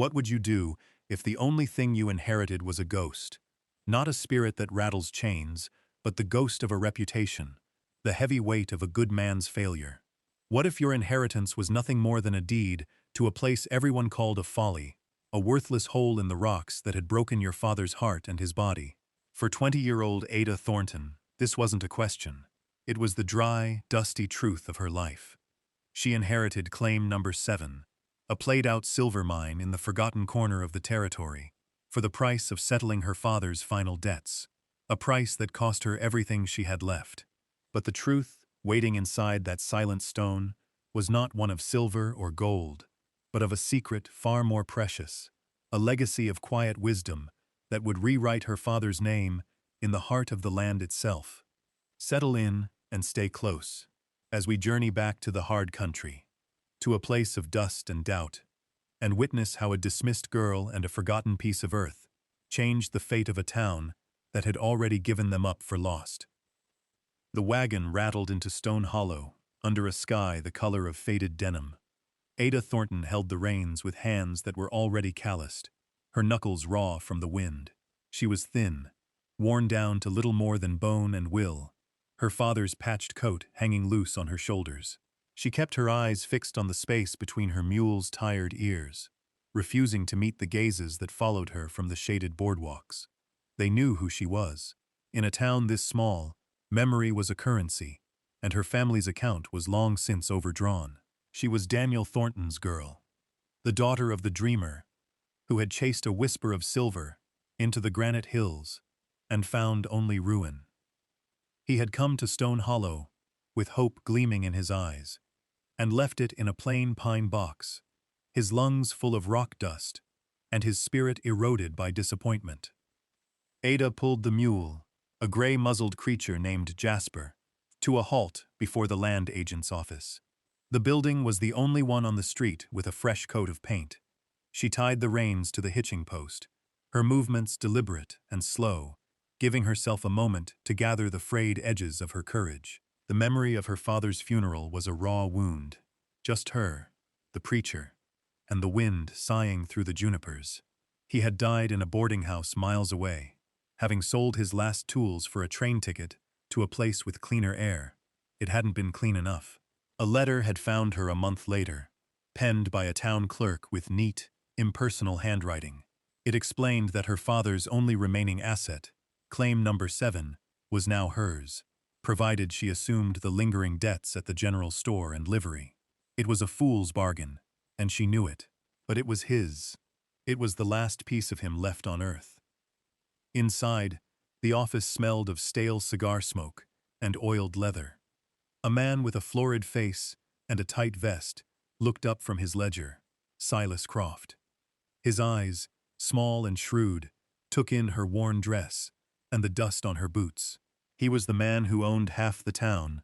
What would you do if the only thing you inherited was a ghost? Not a spirit that rattles chains, but the ghost of a reputation, the heavy weight of a good man's failure. What if your inheritance was nothing more than a deed to a place everyone called a folly, a worthless hole in the rocks that had broken your father's heart and his body? For 20-year-old Ada Thornton, this wasn't a question. It was the dry, dusty truth of her life. She inherited claim number 7, a played-out silver mine in the forgotten corner of the territory, for the price of settling her father's final debts, a price that cost her everything she had left. But the truth, waiting inside that silent stone, was not one of silver or gold, but of a secret far more precious, a legacy of quiet wisdom that would rewrite her father's name in the heart of the land itself. Settle in and stay close, as we journey back to the hard country, to a place of dust and doubt, and witness how a dismissed girl and a forgotten piece of earth changed the fate of a town that had already given them up for lost. The wagon rattled into Stone Hollow, under a sky the color of faded denim. Ada Thornton held the reins with hands that were already calloused, her knuckles raw from the wind. She was thin, worn down to little more than bone and will, her father's patched coat hanging loose on her shoulders. She kept her eyes fixed on the space between her mule's tired ears, refusing to meet the gazes that followed her from the shaded boardwalks. They knew who she was. In a town this small, memory was a currency, and her family's account was long since overdrawn. She was Daniel Thornton's girl, the daughter of the dreamer, who had chased a whisper of silver into the granite hills and found only ruin. He had come to Stone Hollow with hope gleaming in his eyes, and left it in a plain pine box, his lungs full of rock dust, and his spirit eroded by disappointment. Ada pulled the mule, a gray-muzzled creature named Jasper, to a halt before the land agent's office. The building was the only one on the street with a fresh coat of paint. She tied the reins to the hitching post, her movements deliberate and slow, giving herself a moment to gather the frayed edges of her courage. The memory of her father's funeral was a raw wound. Just her, the preacher, and the wind sighing through the junipers. He had died in a boarding house miles away, having sold his last tools for a train ticket to a place with cleaner air. It hadn't been clean enough. A letter had found her a month later, penned by a town clerk with neat, impersonal handwriting. It explained that her father's only remaining asset, claim number 7, was now hers, provided she assumed the lingering debts at the general store and livery. It was a fool's bargain, and she knew it, but it was his. It was the last piece of him left on earth. Inside, the office smelled of stale cigar smoke and oiled leather. A man with a florid face and a tight vest looked up from his ledger, Silas Croft. His eyes, small and shrewd, took in her worn dress and the dust on her boots. He was the man who owned half the town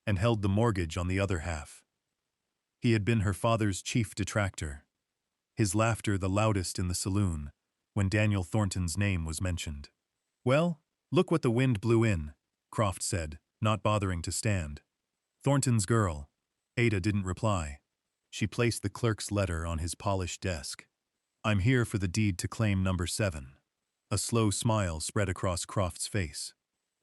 and held the mortgage on the other half. He had been her father's chief detractor, his laughter the loudest in the saloon when Daniel Thornton's name was mentioned. "Well, look what the wind blew in," Croft said, not bothering to stand. "Thornton's girl." Ada didn't reply. She placed the clerk's letter on his polished desk. "I'm here for the deed to claim number 7. A slow smile spread across Croft's face.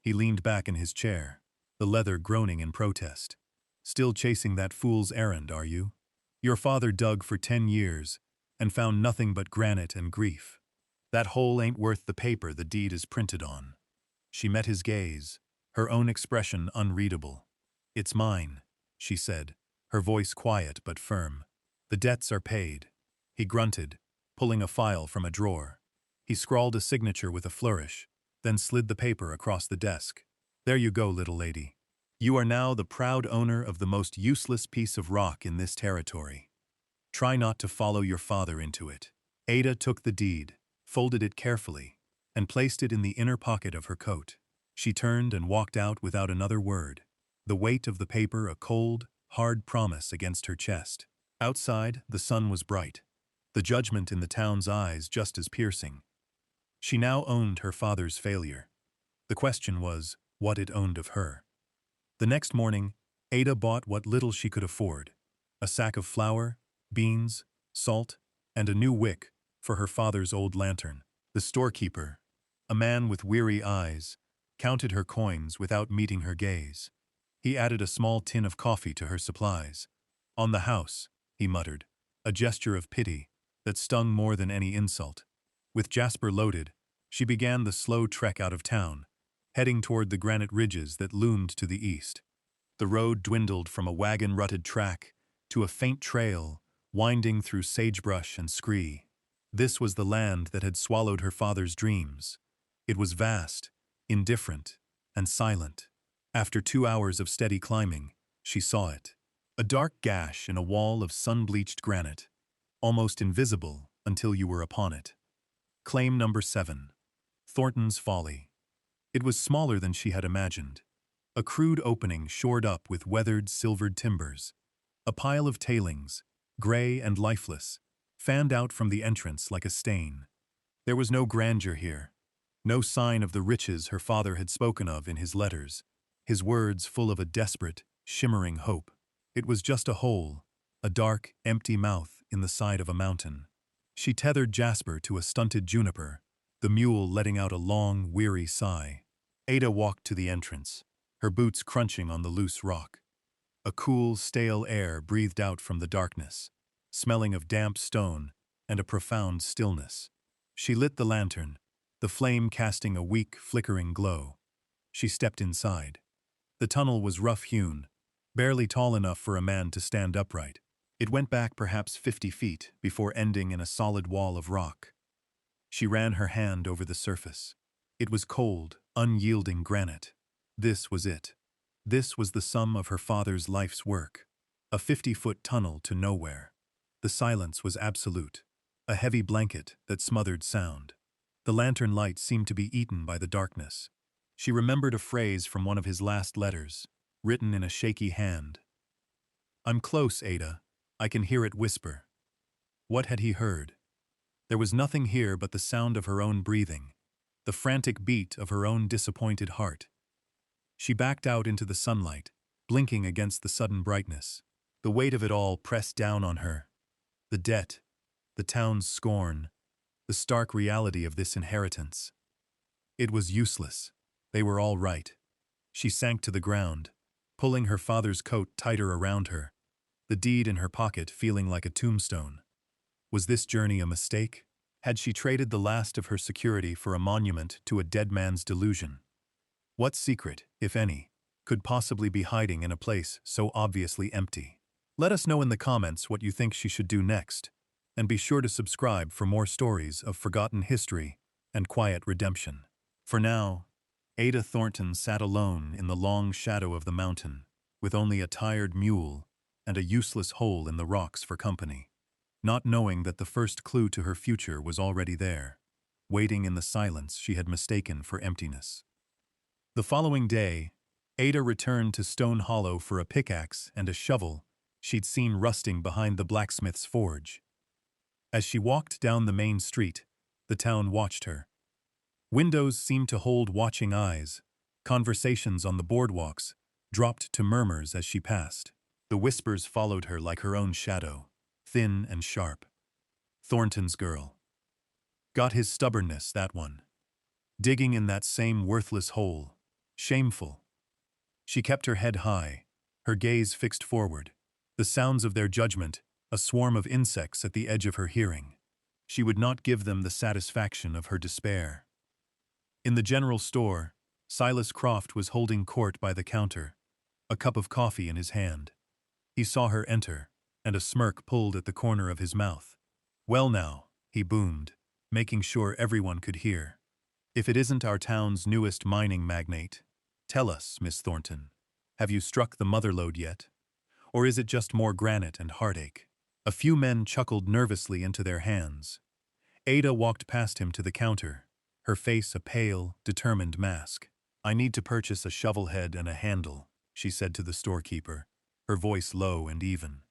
He leaned back in his chair, the leather groaning in protest. "Still chasing that fool's errand, are you? Your father dug for 10 years and found nothing but granite and grief. That hole ain't worth the paper the deed is printed on." She met his gaze, her own expression unreadable. "It's mine," she said, her voice quiet but firm. "The debts are paid." He grunted, pulling a file from a drawer. He scrawled a signature with a flourish, then slid the paper across the desk. "There you go, little lady. You are now the proud owner of the most useless piece of rock in this territory. Try not to follow your father into it." Ada took the deed, folded it carefully, and placed it in the inner pocket of her coat. She turned and walked out without another word, the weight of the paper a cold, hard promise against her chest. Outside, the sun was bright, the judgment in the town's eyes just as piercing. She now owned her father's failure. The question was what it owned of her. The next morning, Ada bought what little she could afford: a sack of flour, beans, salt, and a new wick for her father's old lantern. The storekeeper, a man with weary eyes, counted her coins without meeting her gaze. He added a small tin of coffee to her supplies. "On the house," he muttered, a gesture of pity that stung more than any insult. With Jasper loaded, she began the slow trek out of town, heading toward the granite ridges that loomed to the east. The road dwindled from a wagon-rutted track to a faint trail winding through sagebrush and scree. This was the land that had swallowed her father's dreams. It was vast, indifferent, and silent. After 2 hours of steady climbing, she saw it. A dark gash in a wall of sun-bleached granite, almost invisible until you were upon it. Claim number 7. Thornton's Folly. It was smaller than she had imagined. A crude opening shored up with weathered, silvered timbers. A pile of tailings, gray and lifeless, fanned out from the entrance like a stain. There was no grandeur here, no sign of the riches her father had spoken of in his letters, his words full of a desperate, shimmering hope. It was just a hole, a dark, empty mouth in the side of a mountain. She tethered Jasper to a stunted juniper, the mule letting out a long, weary sigh. Ada walked to the entrance, her boots crunching on the loose rock. A cool, stale air breathed out from the darkness, smelling of damp stone and a profound stillness. She lit the lantern, the flame casting a weak, flickering glow. She stepped inside. The tunnel was rough-hewn, barely tall enough for a man to stand upright. It went back perhaps 50 feet before ending in a solid wall of rock. She ran her hand over the surface. It was cold, unyielding granite. This was it. This was the sum of her father's life's work. A 50-foot tunnel to nowhere. The silence was absolute, a heavy blanket that smothered sound. The lantern light seemed to be eaten by the darkness. She remembered a phrase from one of his last letters, written in a shaky hand. "I'm close, Ada. I can hear it whisper." What had he heard? There was nothing here but the sound of her own breathing, the frantic beat of her own disappointed heart. She backed out into the sunlight, blinking against the sudden brightness. The weight of it all pressed down on her. The debt, the town's scorn, the stark reality of this inheritance. It was useless. They were all right. She sank to the ground, pulling her father's coat tighter around her, the deed in her pocket feeling like a tombstone. Was this journey a mistake? Had she traded the last of her security for a monument to a dead man's delusion? What secret, if any, could possibly be hiding in a place so obviously empty? Let us know in the comments what you think she should do next, and be sure to subscribe for more stories of forgotten history and quiet redemption. For now, Ada Thornton sat alone in the long shadow of the mountain, with only a tired mule and a useless hole in the rocks for company, not knowing that the first clue to her future was already there, waiting in the silence she had mistaken for emptiness. The following day, Ada returned to Stone Hollow for a pickaxe and a shovel she'd seen rusting behind the blacksmith's forge. As she walked down the main street, the town watched her. Windows seemed to hold watching eyes. Conversations on the boardwalks dropped to murmurs as she passed. The whispers followed her like her own shadow, thin and sharp. Thornton's girl. Got his stubbornness, that one. Digging in that same worthless hole. Shameful. She kept her head high, her gaze fixed forward, the sounds of their judgment, a swarm of insects at the edge of her hearing. She would not give them the satisfaction of her despair. In the general store, Silas Croft was holding court by the counter, a cup of coffee in his hand. He saw her enter, and a smirk pulled at the corner of his mouth. "Well now," he boomed, making sure everyone could hear. "If it isn't our town's newest mining magnate, tell us, Miss Thornton, have you struck the motherlode yet? Or is it just more granite and heartache?" A few men chuckled nervously into their hands. Ada walked past him to the counter, her face a pale, determined mask. "I need to purchase a shovel head and a handle," she said to the storekeeper, her voice low and even.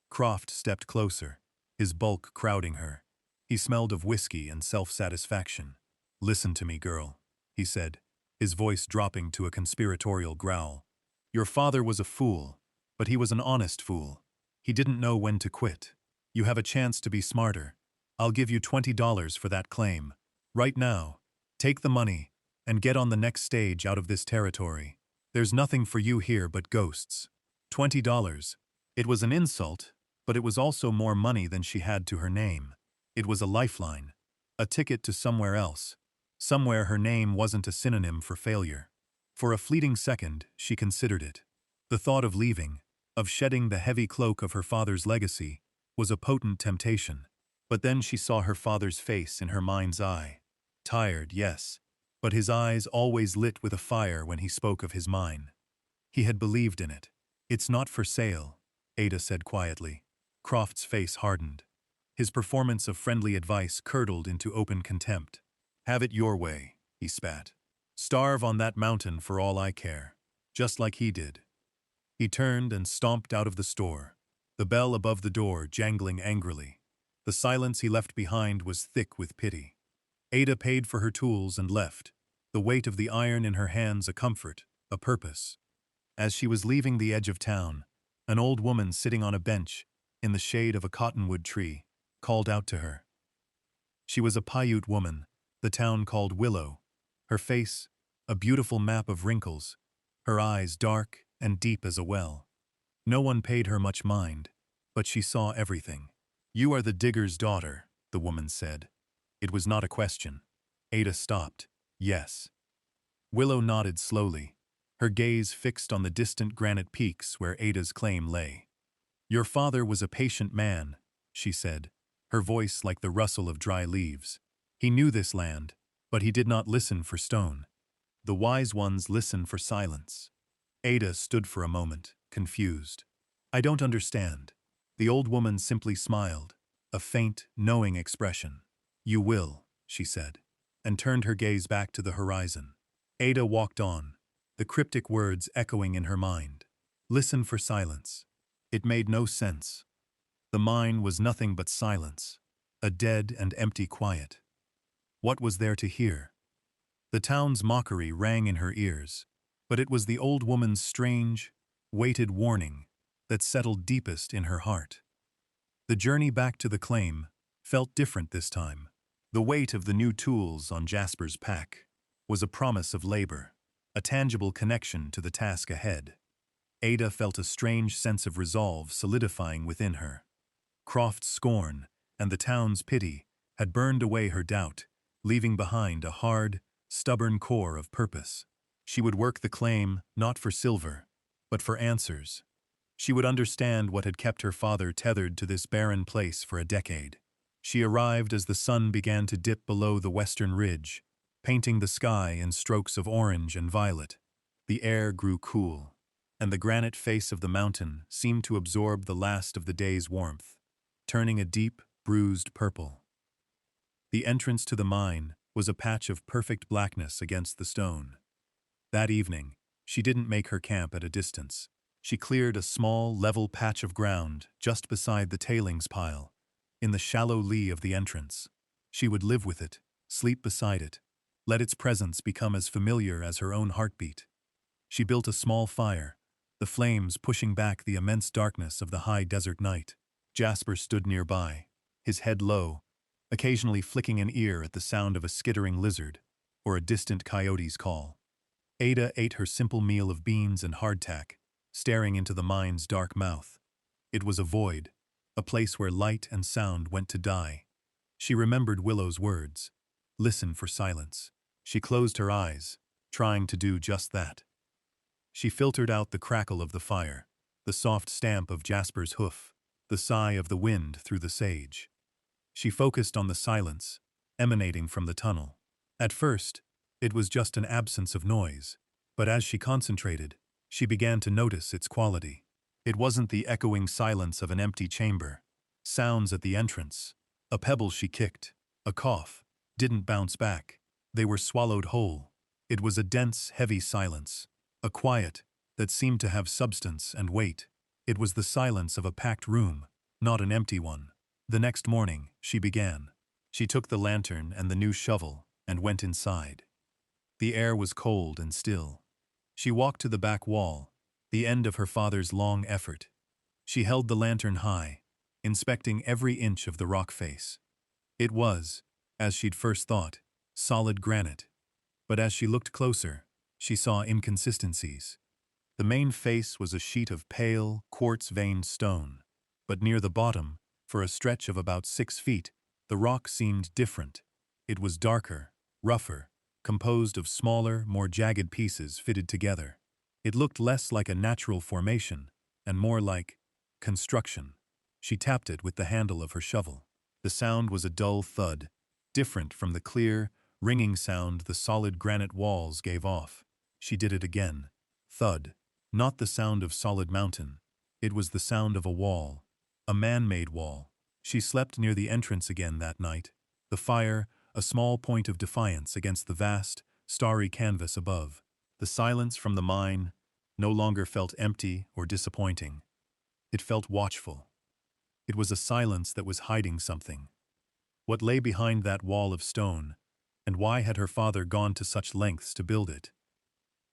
Croft stepped closer, his bulk crowding her. He smelled of whiskey and self-satisfaction. "Listen to me, girl," he said, his voice dropping to a conspiratorial growl. "Your father was a fool, but he was an honest fool. He didn't know when to quit. You have a chance to be smarter. I'll give you $20 for that claim. Right now. Take the money, and get on the next stage out of this territory. There's nothing for you here but ghosts. $20. It was an insult, but it was also more money than she had to her name. It was a lifeline, a ticket to somewhere else, somewhere her name wasn't a synonym for failure. For a fleeting second, she considered it. The thought of leaving, of shedding the heavy cloak of her father's legacy, was a potent temptation. But then she saw her father's face in her mind's eye. Tired, yes, but his eyes always lit with a fire when he spoke of his mine. He had believed in it. It's not for sale, Ada said quietly. Croft's face hardened. His performance of friendly advice curdled into open contempt. Have it your way, he spat. Starve on that mountain for all I care. Just like he did. He turned and stomped out of the store, the bell above the door jangling angrily. The silence he left behind was thick with pity. Ada paid for her tools and left, the weight of the iron in her hands a comfort, a purpose. As she was leaving the edge of town, an old woman sitting on a bench, in the shade of a cottonwood tree, called out to her. She was a Paiute woman, the town called Willow, her face a beautiful map of wrinkles, her eyes dark and deep as a well. No one paid her much mind, but she saw everything. You are the digger's daughter, the woman said. It was not a question. Ada stopped. Yes. Willow nodded slowly, her gaze fixed on the distant granite peaks where Ada's claim lay. Your father was a patient man, she said, her voice like the rustle of dry leaves. He knew this land, but he did not listen for stone. The wise ones listen for silence. Ada stood for a moment, confused. I don't understand. The old woman simply smiled, a faint, knowing expression. You will, she said, and turned her gaze back to the horizon. Ada walked on, the cryptic words echoing in her mind. Listen for silence. It made no sense. The mine was nothing but silence, a dead and empty quiet. What was there to hear? The town's mockery rang in her ears, but it was the old woman's strange, weighted warning that settled deepest in her heart. The journey back to the claim felt different this time. The weight of the new tools on Jasper's pack was a promise of labor, a tangible connection to the task ahead. Ada felt a strange sense of resolve solidifying within her. Croft's scorn and the town's pity had burned away her doubt, leaving behind a hard, stubborn core of purpose. She would work the claim not for silver, but for answers. She would understand what had kept her father tethered to this barren place for a decade. She arrived as the sun began to dip below the western ridge, painting the sky in strokes of orange and violet. The air grew cool, and the granite face of the mountain seemed to absorb the last of the day's warmth, turning a deep, bruised purple. The entrance to the mine was a patch of perfect blackness against the stone. That evening, she didn't make her camp at a distance. She cleared a small, level patch of ground just beside the tailings pile, in the shallow lee of the entrance. She would live with it, sleep beside it, let its presence become as familiar as her own heartbeat. She built a small fire, the flames pushing back the immense darkness of the high desert night. Jasper stood nearby, his head low, occasionally flicking an ear at the sound of a skittering lizard or a distant coyote's call. Ada ate her simple meal of beans and hardtack, staring into the mine's dark mouth. It was a void, a place where light and sound went to die. She remembered Willow's words. Listen for silence. She closed her eyes, trying to do just that. She filtered out the crackle of the fire, the soft stamp of Jasper's hoof, the sigh of the wind through the sage. She focused on the silence, emanating from the tunnel. At first, it was just an absence of noise, but as she concentrated, she began to notice its quality. It wasn't the echoing silence of an empty chamber. Sounds at the entrance, a pebble she kicked, a cough, didn't bounce back. They were swallowed whole. It was a dense, heavy silence, a quiet that seemed to have substance and weight. It was the silence of a packed room, not an empty one. The next morning, she began. She took the lantern and the new shovel and went inside. The air was cold and still. She walked to the back wall, the end of her father's long effort. She held the lantern high, inspecting every inch of the rock face. It was, as she'd first thought, solid granite. But as she looked closer, she saw inconsistencies. The main face was a sheet of pale, quartz-veined stone. But near the bottom, for a stretch of about 6 feet, the rock seemed different. It was darker, rougher, composed of smaller, more jagged pieces fitted together. It looked less like a natural formation, and more like construction. She tapped it with the handle of her shovel. The sound was a dull thud, different from the clear, ringing sound the solid granite walls gave off. She did it again. Thud. Not the sound of solid mountain. It was the sound of a wall. A man-made wall. She slept near the entrance again that night. The fire, a small point of defiance against the vast, starry canvas above. The silence from the mine no longer felt empty or disappointing. It felt watchful. It was a silence that was hiding something. What lay behind that wall of stone, and why had her father gone to such lengths to build it?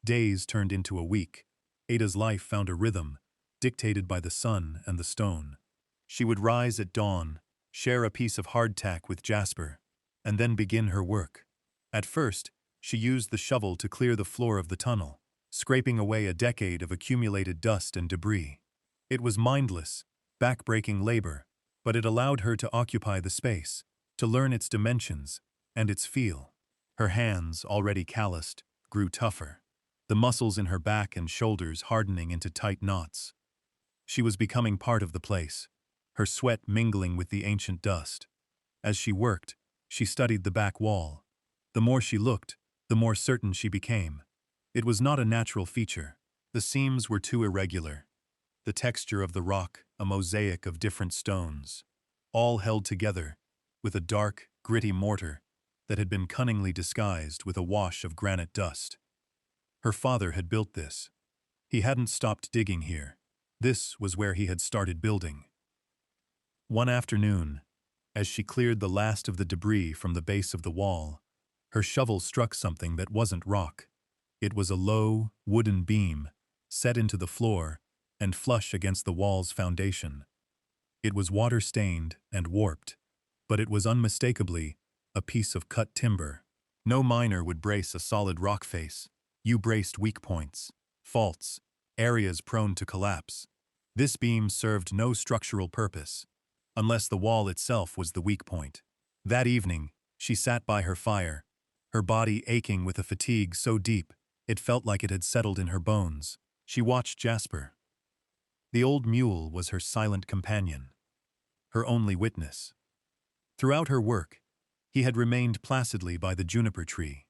Days turned into a week. Ada's life found a rhythm, dictated by the sun and the stone. She would rise at dawn, share a piece of hardtack with Jasper, and then begin her work. At first, she used the shovel to clear the floor of the tunnel, scraping away a decade of accumulated dust and debris. It was mindless, back-breaking labor, but it allowed her to occupy the space, to learn its dimensions and its feel. Her hands, already calloused, grew tougher, the muscles in her back and shoulders hardening into tight knots. She was becoming part of the place, her sweat mingling with the ancient dust. As she worked, she studied the back wall. The more she looked, the more certain she became. It was not a natural feature. The seams were too irregular. The texture of the rock, a mosaic of different stones, all held together with a dark, gritty mortar that had been cunningly disguised with a wash of granite dust. Her father had built this. He hadn't stopped digging here. This was where he had started building. One afternoon, as she cleared the last of the debris from the base of the wall, her shovel struck something that wasn't rock. It was a low, wooden beam, set into the floor and flush against the wall's foundation. It was water-stained and warped, but it was unmistakably a piece of cut timber. No miner would brace a solid rock face. You braced weak points, faults, areas prone to collapse. This beam served no structural purpose, unless the wall itself was the weak point. That evening, she sat by her fire, her body aching with a fatigue so deep it felt like it had settled in her bones. She watched Jasper. The old mule was her silent companion, her only witness. Throughout her work, he had remained placidly by the juniper tree.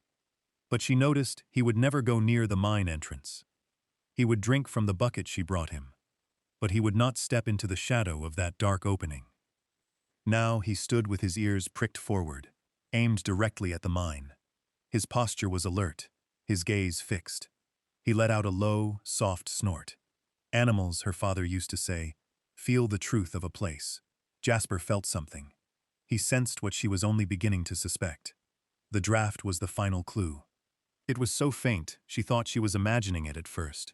But she noticed he would never go near the mine entrance. He would drink from the bucket she brought him, but he would not step into the shadow of that dark opening. Now he stood with his ears pricked forward, aimed directly at the mine. His posture was alert, his gaze fixed. He let out a low, soft snort. Animals, her father used to say, feel the truth of a place. Jasper felt something. He sensed what she was only beginning to suspect. The draft was the final clue. It was so faint, she thought she was imagining it at first.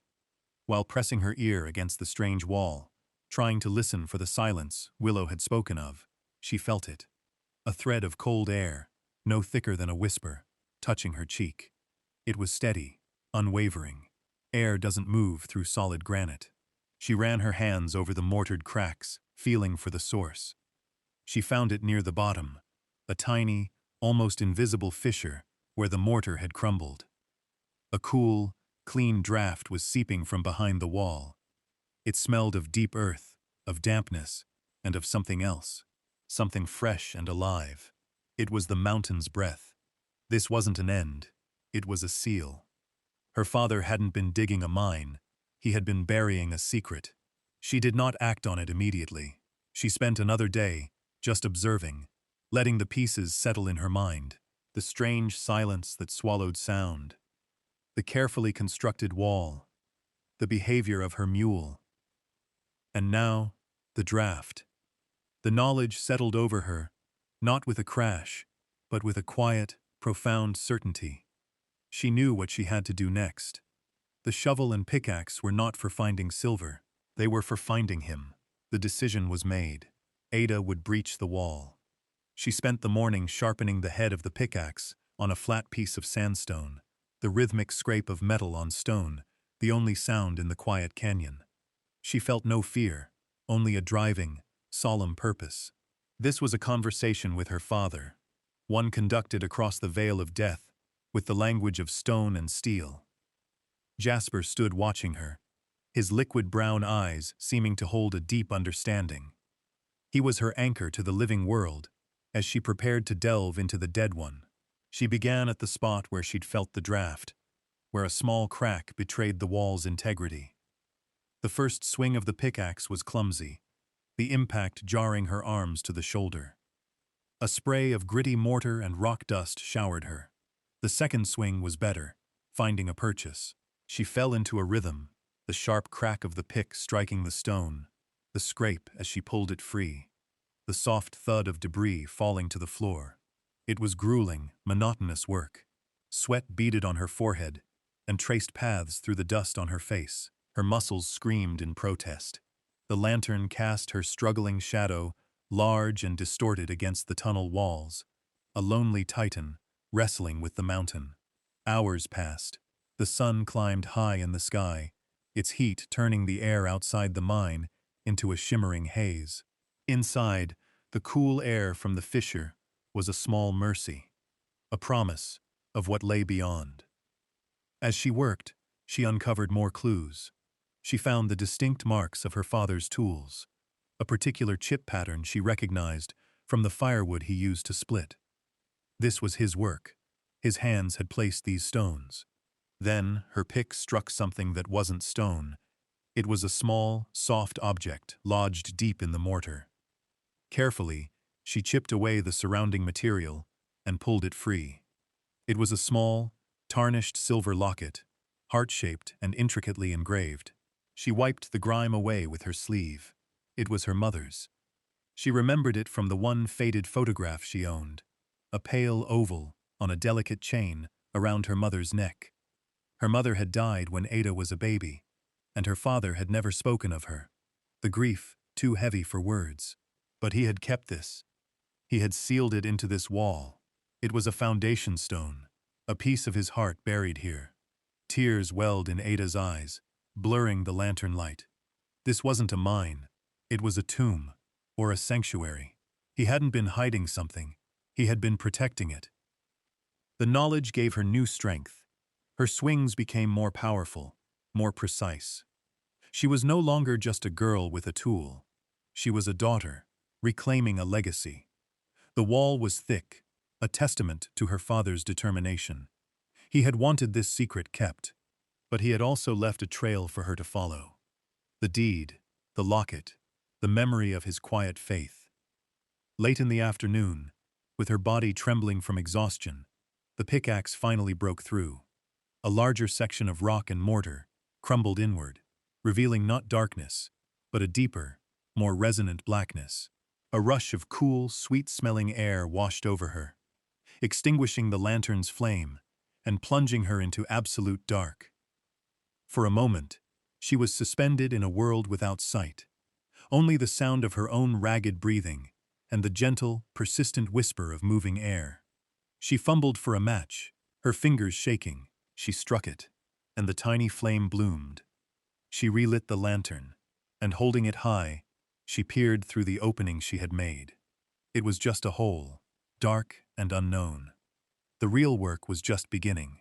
While pressing her ear against the strange wall, trying to listen for the silence Willow had spoken of, she felt it. A thread of cold air, no thicker than a whisper, touching her cheek. It was steady, unwavering. Air doesn't move through solid granite. She ran her hands over the mortared cracks, feeling for the source. She found it near the bottom, a tiny, almost invisible fissure where the mortar had crumbled. A cool, clean draft was seeping from behind the wall. It smelled of deep earth, of dampness, and of something else, something fresh and alive. It was the mountain's breath. This wasn't an end, it was a seal. Her father hadn't been digging a mine, he had been burying a secret. She did not act on it immediately. She spent another day, just observing, letting the pieces settle in her mind, the strange silence that swallowed sound, the carefully constructed wall, the behavior of her mule. And now, the draft. The knowledge settled over her, not with a crash, but with a quiet, profound certainty. She knew what she had to do next. The shovel and pickaxe were not for finding silver, they were for finding him. The decision was made. Ada would breach the wall. She spent the morning sharpening the head of the pickaxe on a flat piece of sandstone, the rhythmic scrape of metal on stone, the only sound in the quiet canyon. She felt no fear, only a driving, solemn purpose. This was a conversation with her father, one conducted across the veil of death, with the language of stone and steel. Jasper stood watching her, his liquid brown eyes seeming to hold a deep understanding. He was her anchor to the living world, as she prepared to delve into the dead one. She began at the spot where she'd felt the draft, where a small crack betrayed the wall's integrity. The first swing of the pickaxe was clumsy, the impact jarring her arms to the shoulder. A spray of gritty mortar and rock dust showered her. The second swing was better, finding a purchase. She fell into a rhythm, the sharp crack of the pick striking the stone, the scrape as she pulled it free, the soft thud of debris falling to the floor. It was grueling, monotonous work. Sweat beaded on her forehead and traced paths through the dust on her face. Her muscles screamed in protest. The lantern cast her struggling shadow, large and distorted against the tunnel walls, a lonely titan wrestling with the mountain. Hours passed. The sun climbed high in the sky, its heat turning the air outside the mine into a shimmering haze. Inside, the cool air from the fissure was a small mercy, a promise of what lay beyond. As she worked, she uncovered more clues. She found the distinct marks of her father's tools, a particular chip pattern she recognized from the firewood he used to split. This was his work. His hands had placed these stones. Then her pick struck something that wasn't stone. It was a small, soft object lodged deep in the mortar. Carefully, she chipped away the surrounding material and pulled it free. It was a small, tarnished silver locket, heart-shaped and intricately engraved. She wiped the grime away with her sleeve. It was her mother's. She remembered it from the one faded photograph she owned, a pale oval on a delicate chain around her mother's neck. Her mother had died when Ada was a baby, and her father had never spoken of her, the grief too heavy for words. But he had kept this. He had sealed it into this wall. It was a foundation stone, a piece of his heart buried here. Tears welled in Ada's eyes, blurring the lantern light. This wasn't a mine. It was a tomb, or a sanctuary. He hadn't been hiding something. He had been protecting it. The knowledge gave her new strength. Her swings became more powerful, more precise. She was no longer just a girl with a tool. She was a daughter, reclaiming a legacy. The wall was thick, a testament to her father's determination. He had wanted this secret kept, but he had also left a trail for her to follow. The deed, the locket, the memory of his quiet faith. Late in the afternoon, with her body trembling from exhaustion, the pickaxe finally broke through. A larger section of rock and mortar crumbled inward, revealing not darkness, but a deeper, more resonant blackness. A rush of cool, sweet-smelling air washed over her, extinguishing the lantern's flame and plunging her into absolute dark. For a moment, she was suspended in a world without sight, only the sound of her own ragged breathing and the gentle, persistent whisper of moving air. She fumbled for a match, her fingers shaking. She struck it, and the tiny flame bloomed. She relit the lantern, and holding it high, she peered through the opening she had made. It was just a hole, dark and unknown. The real work was just beginning.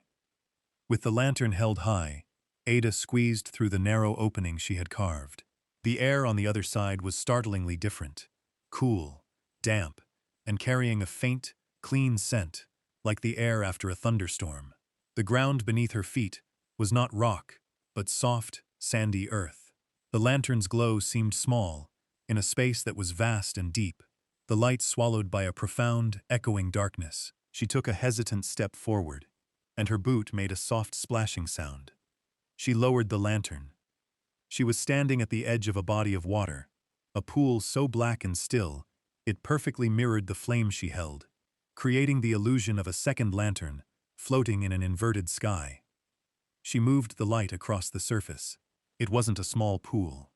With the lantern held high, Ada squeezed through the narrow opening she had carved. The air on the other side was startlingly different, cool, damp, and carrying a faint, clean scent, like the air after a thunderstorm. The ground beneath her feet was not rock, but soft, sandy earth. The lantern's glow seemed small, in a space that was vast and deep, the light swallowed by a profound, echoing darkness. She took a hesitant step forward, and her boot made a soft splashing sound. She lowered the lantern. She was standing at the edge of a body of water, a pool so black and still, it perfectly mirrored the flame she held, creating the illusion of a second lantern floating in an inverted sky. She moved the light across the surface. It wasn't a small pool.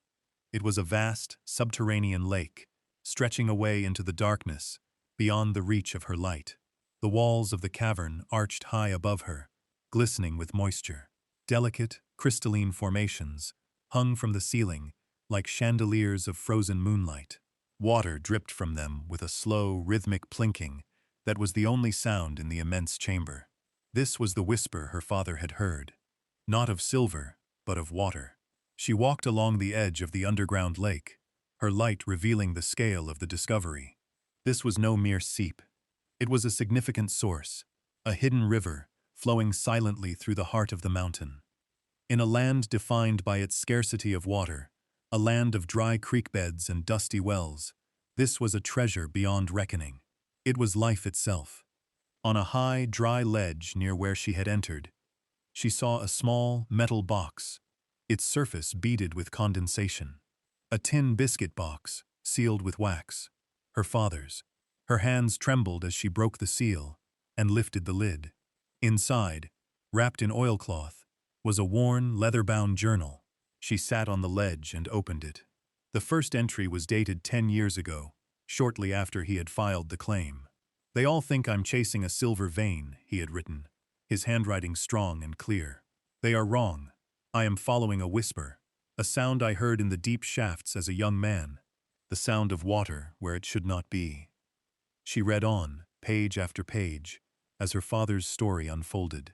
It was a vast, subterranean lake, stretching away into the darkness, beyond the reach of her light. The walls of the cavern arched high above her, glistening with moisture. Delicate, crystalline formations hung from the ceiling like chandeliers of frozen moonlight. Water dripped from them with a slow, rhythmic plinking that was the only sound in the immense chamber. This was the whisper her father had heard, not of silver, but of water. She walked along the edge of the underground lake, her light revealing the scale of the discovery. This was no mere seep. It was a significant source, a hidden river flowing silently through the heart of the mountain. In a land defined by its scarcity of water, a land of dry creek beds and dusty wells, this was a treasure beyond reckoning. It was life itself. On a high, dry ledge near where she had entered, she saw a small, metal box, its surface beaded with condensation. A tin biscuit box, sealed with wax. Her father's. Her hands trembled as she broke the seal and lifted the lid. Inside, wrapped in oilcloth, was a worn, leather-bound journal. She sat on the ledge and opened it. The first entry was dated 10 years ago, shortly after he had filed the claim. "They all think I'm chasing a silver vein," he had written, his handwriting strong and clear. "They are wrong. I am following a whisper, a sound I heard in the deep shafts as a young man, the sound of water where it should not be." She read on, page after page, as her father's story unfolded.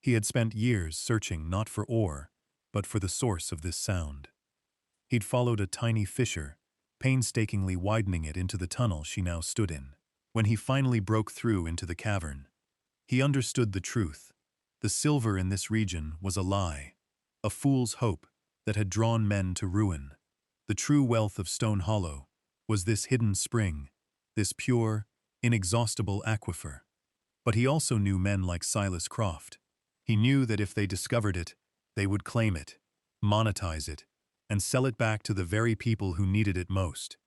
He had spent years searching not for ore, but for the source of this sound. He'd followed a tiny fissure, painstakingly widening it into the tunnel she now stood in. When he finally broke through into the cavern, he understood the truth. The silver in this region was a lie, a fool's hope that had drawn men to ruin. The true wealth of Stone Hollow was this hidden spring, this pure, inexhaustible aquifer. But he also knew men like Silas Croft. He knew that if they discovered it, they would claim it, monetize it, and sell it back to the very people who needed it most.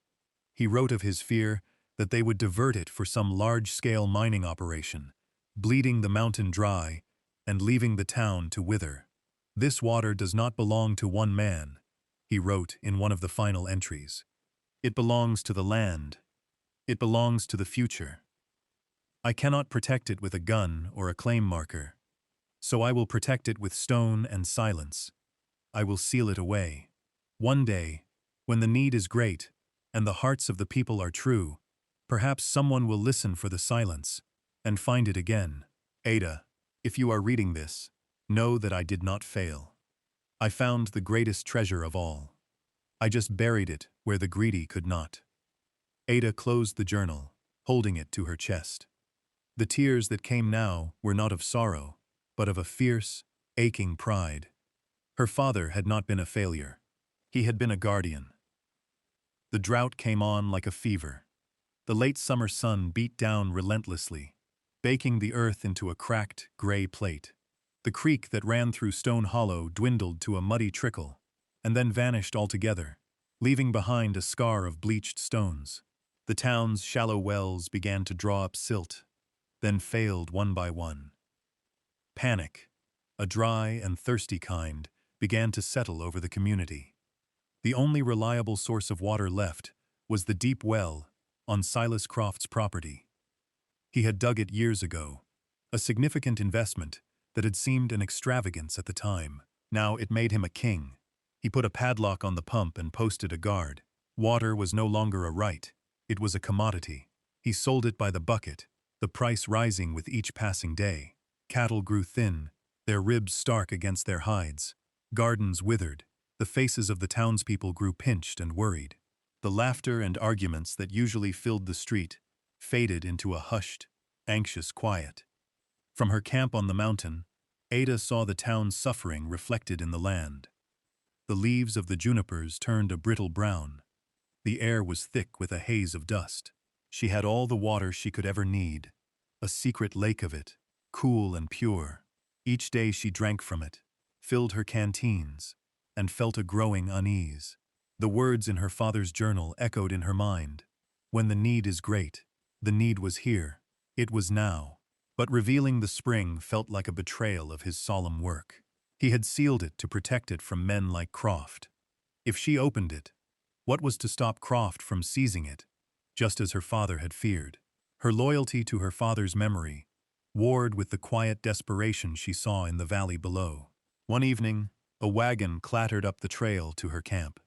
He wrote of his fear that they would divert it for some large-scale mining operation, bleeding the mountain dry and leaving the town to wither. "This water does not belong to one man," he wrote in one of the final entries. "It belongs to the land. It belongs to the future. I cannot protect it with a gun or a claim marker, so I will protect it with stone and silence. I will seal it away. One day, when the need is great and the hearts of the people are true, perhaps someone will listen for the silence and find it again. Ada, if you are reading this, know that I did not fail. I found the greatest treasure of all. I just buried it where the greedy could not." Ada closed the journal, holding it to her chest. The tears that came now were not of sorrow, but of a fierce, aching pride. Her father had not been a failure. He had been a guardian. The drought came on like a fever. The late summer sun beat down relentlessly, baking the earth into a cracked, gray plate. The creek that ran through Stone Hollow dwindled to a muddy trickle, and then vanished altogether, leaving behind a scar of bleached stones. The town's shallow wells began to draw up silt, then failed one by one. Panic, a dry and thirsty kind, began to settle over the community. The only reliable source of water left was the deep well on Silas Croft's property. He had dug it years ago, a significant investment that had seemed an extravagance at the time. Now it made him a king. He put a padlock on the pump and posted a guard. Water was no longer a right, it was a commodity. He sold it by the bucket, the price rising with each passing day. Cattle grew thin, their ribs stark against their hides. Gardens withered. The faces of the townspeople grew pinched and worried. The laughter and arguments that usually filled the street faded into a hushed, anxious quiet. From her camp on the mountain, Ada saw the town's suffering reflected in the land. The leaves of the junipers turned a brittle brown. The air was thick with a haze of dust. She had all the water she could ever need, a secret lake of it, cool and pure. Each day she drank from it, filled her canteens, and felt a growing unease. The words in her father's journal echoed in her mind. When the need is great, the need was here. It was now. But revealing the spring felt like a betrayal of his solemn work. He had sealed it to protect it from men like Croft. If she opened it, what was to stop Croft from seizing it, just as her father had feared? Her loyalty to her father's memory warred with the quiet desperation she saw in the valley below. One evening, a wagon clattered up the trail to her camp.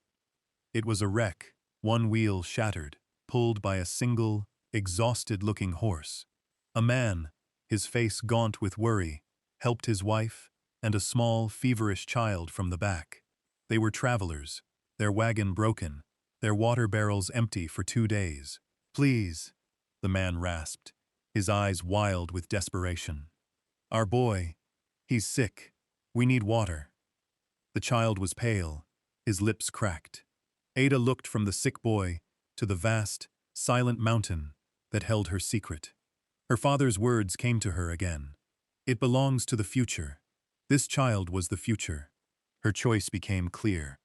It was a wreck, one wheel shattered, pulled by a single, exhausted-looking horse. A man, his face gaunt with worry, helped his wife and a small, feverish child from the back. They were travelers, their wagon broken, their water barrels empty for 2 days. "Please," the man rasped, his eyes wild with desperation. "Our boy, he's sick. We need water." The child was pale, his lips cracked. Ada looked from the sick boy to the vast, silent mountain that held her secret. Her father's words came to her again. "It belongs to the future." This child was the future. Her choice became clear,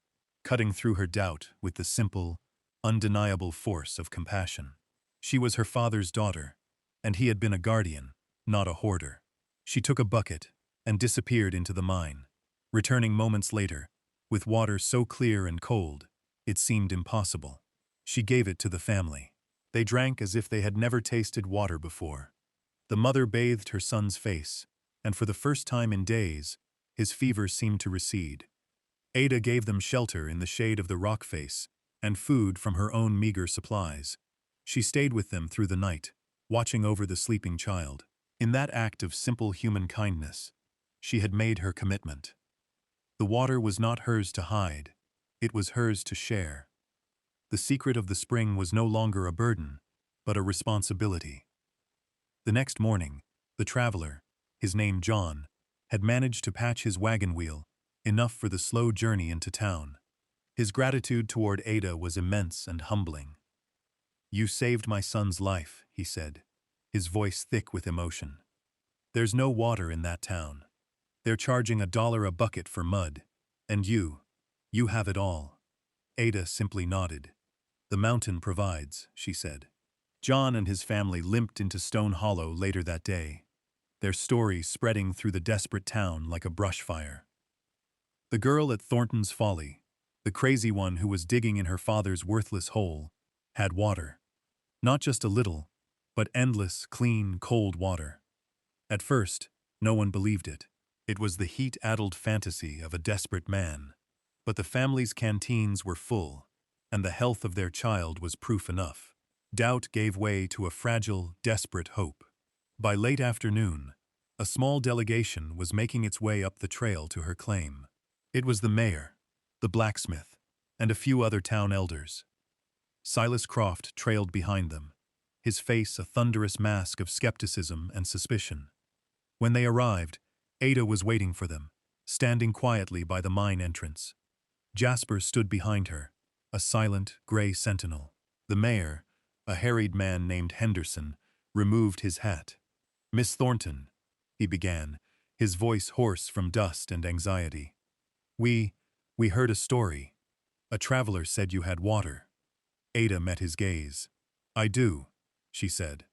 cutting through her doubt with the simple, undeniable force of compassion. She was her father's daughter, and he had been a guardian, not a hoarder. She took a bucket and disappeared into the mine, returning moments later, with water so clear and cold, it seemed impossible. She gave it to the family. They drank as if they had never tasted water before. The mother bathed her son's face, and for the first time in days, his fever seemed to recede. Ada gave them shelter in the shade of the rock face and food from her own meager supplies. She stayed with them through the night, watching over the sleeping child. In that act of simple human kindness, she had made her commitment. The water was not hers to hide, it was hers to share. The secret of the spring was no longer a burden, but a responsibility. The next morning, the traveler, his name John, had managed to patch his wagon wheel, enough for the slow journey into town. His gratitude toward Ada was immense and humbling. "You saved my son's life," he said, his voice thick with emotion. "There's no water in that town. They're charging $1 a bucket for mud, and you have it all." Ada simply nodded. "The mountain provides," she said. John and his family limped into Stone Hollow later that day, their story spreading through the desperate town like a brush fire. The girl at Thornton's Folly, the crazy one who was digging in her father's worthless hole, had water. Not just a little, but endless, clean, cold water. At first, no one believed it. It was the heat-addled fantasy of a desperate man. But the family's canteens were full, and the health of their child was proof enough. Doubt gave way to a fragile, desperate hope. By late afternoon, a small delegation was making its way up the trail to her claim. It was the mayor, the blacksmith, and a few other town elders. Silas Croft trailed behind them, his face a thunderous mask of skepticism and suspicion. When they arrived, Ada was waiting for them, standing quietly by the mine entrance. Jasper stood behind her, a silent, gray sentinel. The mayor, a harried man named Henderson, removed his hat. "Miss Thornton," he began, his voice hoarse from dust and anxiety. We heard a story. A traveler said you had water." Ada met his gaze. "I do," she said.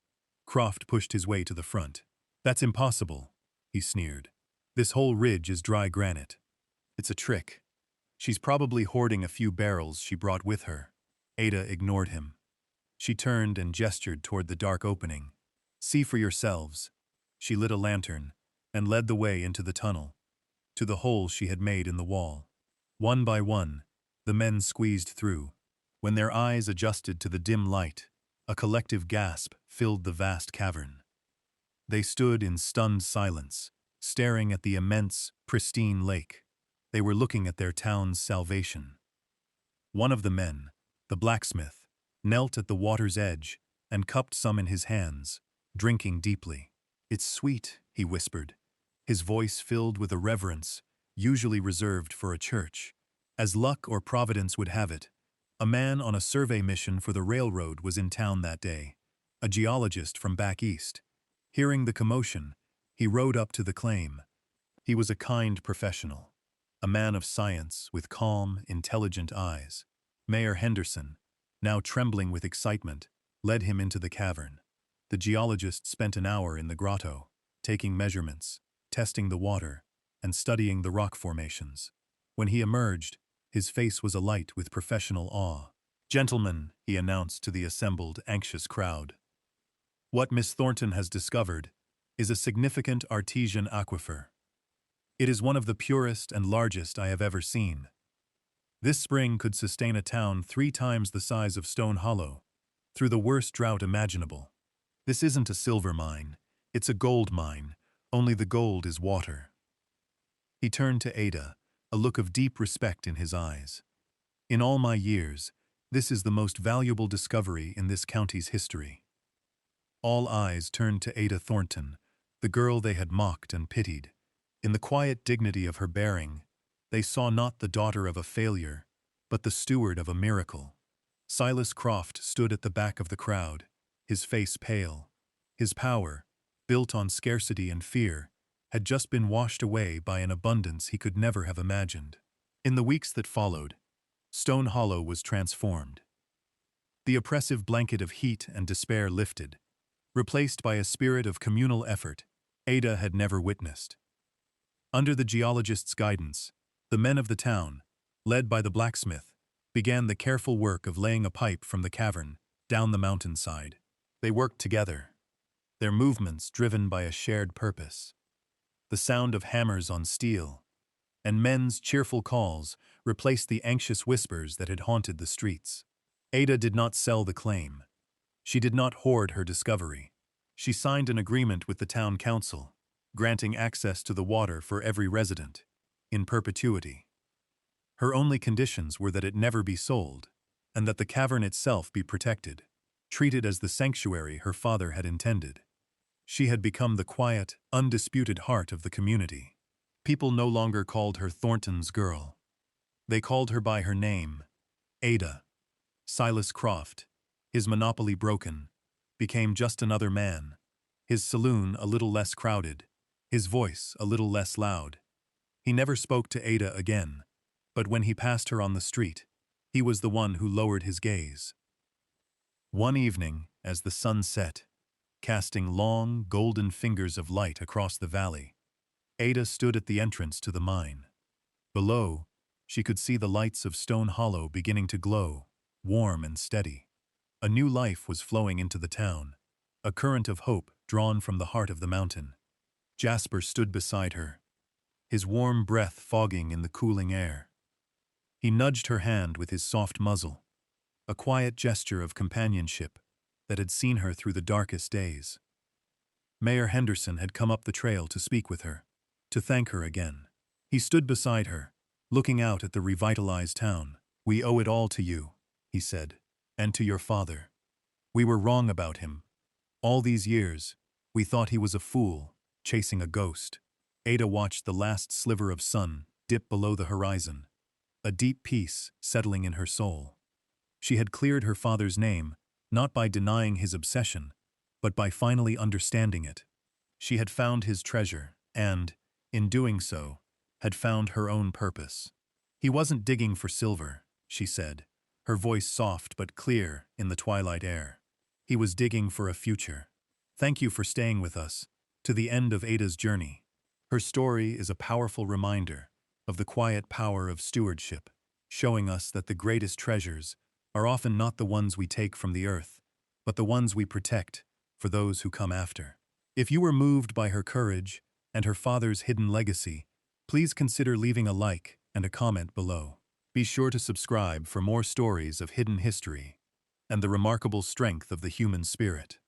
Croft pushed his way to the front. "That's impossible," he sneered. "This whole ridge is dry granite. It's a trick. She's probably hoarding a few barrels she brought with her." Ada ignored him. She turned and gestured toward the dark opening. "See for yourselves." She lit a lantern and led the way into the tunnel, to the hole she had made in the wall. One by one, the men squeezed through. When their eyes adjusted to the dim light, a collective gasp filled the vast cavern. They stood in stunned silence, staring at the immense, pristine lake. They were looking at their town's salvation. One of the men, the blacksmith, knelt at the water's edge and cupped some in his hands, drinking deeply. "It's sweet," he whispered, his voice filled with a reverence usually reserved for a church. As luck or providence would have it, a man on a survey mission for the railroad was in town that day, a geologist from back east. Hearing the commotion, he rode up to the claim. He was a kind professional, a man of science with calm, intelligent eyes. Mayor Henderson, now trembling with excitement, led him into the cavern. The geologist spent an hour in the grotto, taking measurements, testing the water, and studying the rock formations. When he emerged, his face was alight with professional awe. "Gentlemen," he announced to the assembled, anxious crowd, What Miss Thornton has discovered is a significant artesian aquifer. It is one of the purest and largest I have ever seen. This spring could sustain a town 3 times the size of Stone Hollow, through the worst drought imaginable. This isn't a silver mine, it's a gold mine, only the gold is water. He turned to Ada, a look of deep respect in his eyes. In all my years, this is the most valuable discovery in this county's history. All eyes turned to Ada Thornton, the girl they had mocked and pitied. In the quiet dignity of her bearing, they saw not the daughter of a failure, but the steward of a miracle. Silas Croft stood at the back of the crowd, his face pale. His power, built on scarcity and fear, had just been washed away by an abundance he could never have imagined. In the weeks that followed, Stone Hollow was transformed. The oppressive blanket of heat and despair lifted, replaced by a spirit of communal effort Ada had never witnessed. Under the geologist's guidance, the men of the town, led by the blacksmith, began the careful work of laying a pipe from the cavern down the mountainside. They worked together, their movements driven by a shared purpose. The sound of hammers on steel and men's cheerful calls replaced the anxious whispers that had haunted the streets. Ada did not sell the claim. She did not hoard her discovery. She signed an agreement with the town council, granting access to the water for every resident, in perpetuity. Her only conditions were that it never be sold, and that the cavern itself be protected, treated as the sanctuary her father had intended. She had become the quiet, undisputed heart of the community. People no longer called her Thornton's girl. They called her by her name, Ada. Silas Croft, his monopoly broken, became just another man, his saloon a little less crowded, his voice a little less loud. He never spoke to Ada again, but when he passed her on the street, he was the one who lowered his gaze. One evening, as the sun set, casting long, golden fingers of light across the valley, Ada stood at the entrance to the mine. Below, she could see the lights of Stone Hollow beginning to glow, warm and steady. A new life was flowing into the town, a current of hope drawn from the heart of the mountain. Jasper stood beside her, his warm breath fogging in the cooling air. He nudged her hand with his soft muzzle, a quiet gesture of companionship that had seen her through the darkest days. Mayor Henderson had come up the trail to speak with her, to thank her again. He stood beside her, looking out at the revitalized town. "We owe it all to you," he said, "and to your father. We were wrong about him. All these years, we thought he was a fool, chasing a ghost." Ada watched the last sliver of sun dip below the horizon, a deep peace settling in her soul. She had cleared her father's name, not by denying his obsession, but by finally understanding it. She had found his treasure, and, in doing so, had found her own purpose. He wasn't digging for silver, she said, her voice soft but clear in the twilight air. He was digging for a future. Thank you for staying with us, to the end of Ada's journey. Her story is a powerful reminder of the quiet power of stewardship, showing us that the greatest treasures are often not the ones we take from the earth, but the ones we protect for those who come after. If you were moved by her courage and her father's hidden legacy, please consider leaving a like and a comment below. Be sure to subscribe for more stories of hidden history and the remarkable strength of the human spirit.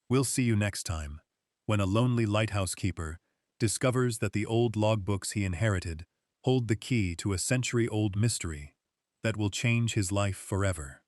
We'll see you next time, when a lonely lighthouse keeper discovers that the old logbooks he inherited hold the key to a century-old mystery that will change his life forever.